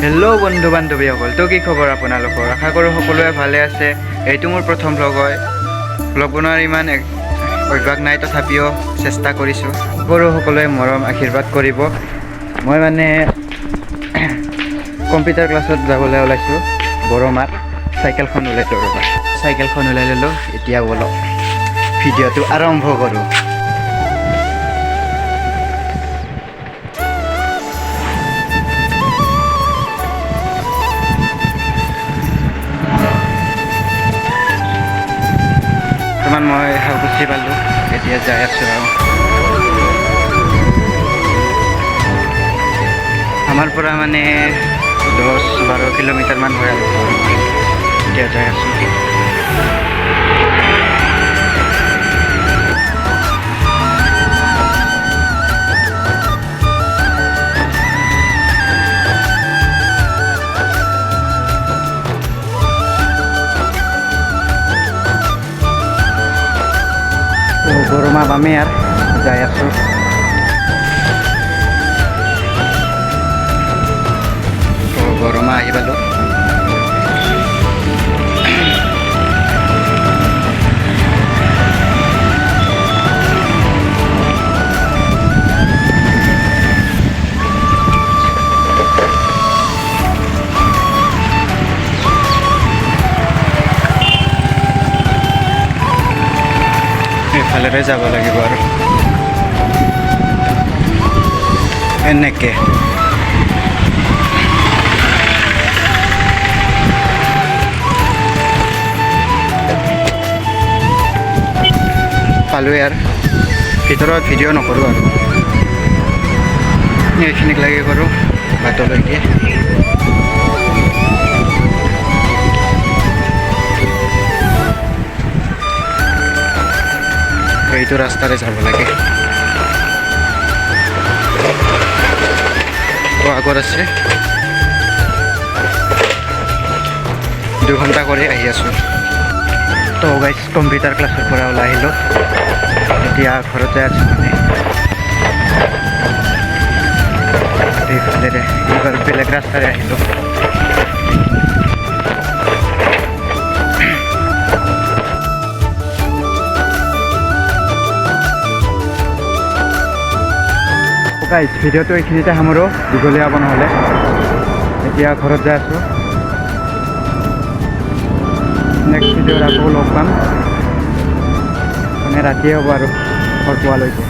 Hello' বন্ধু বান্ধৱীসকল, তো কি খবৰ আপোনালোকৰ? আশা কৰোঁ সকলোৱে ভালে আছে। এইটো মোৰ প্ৰথম ভ্লগ হয়। ভ্লগ বনোৱাৰ ইমান অভ্যাস নাই, তথাপিও চেষ্টা কৰিছোঁ। কৰোঁ সকলোৱে মৰম আশীৰ্বাদ কৰিব। মই মানে কম্পিউটাৰ ক্লাছত যাবলৈ ওলাইছোঁ বৰমাত। চাইকেলখন ওলাই ল'লোঁ। এতিয়া ব'লক ভিডিঅ'টো আৰম্ভ কৰোঁ। বৰ্তমান মই শালকুচি পালোঁ, এতিয়া যাই আছোঁ আৰু আমাৰ পৰা মানে 10-12 কিলোমিটাৰমান হয় আৰু এতিয়া যাই আছোঁ। বৰমা পামে আৰু যাই আছোঁ। বৰমা আহি পালোঁ। এইফালেৰে যাব লাগিব আৰু এনেকৈ পালোঁৱে আৰু ভিতৰত ভিডিঅ' নকৰোঁ আৰু এইখিনিক লাগি কৰোঁ বাটলৈকে। এইটো ৰাস্তাৰে যাব লাগে। আগত আছে 2 ঘণ্টা কৰি আহি আছোঁ। তো গাইজ কম্পিউটাৰ ক্লাছৰ পৰা ওলাই আহিলোঁ, এতিয়া ঘৰতে আছোঁ। মানে এইফালেৰে এইবাৰ বেলেগ ৰাস্তাৰে আহিলোঁ। গাইজ ভিডিঅ'টো এইখিনিতে সামৰোঁ, দীঘলীয়া হ'ব নহ'লে। এতিয়া ঘৰত যাই আছোঁ। নেক্সট ভিডিঅ'ত আকৌ লগ পাম, মানে ৰাতিয়ে হ'ব আৰু ঘৰ পোৱালৈকে।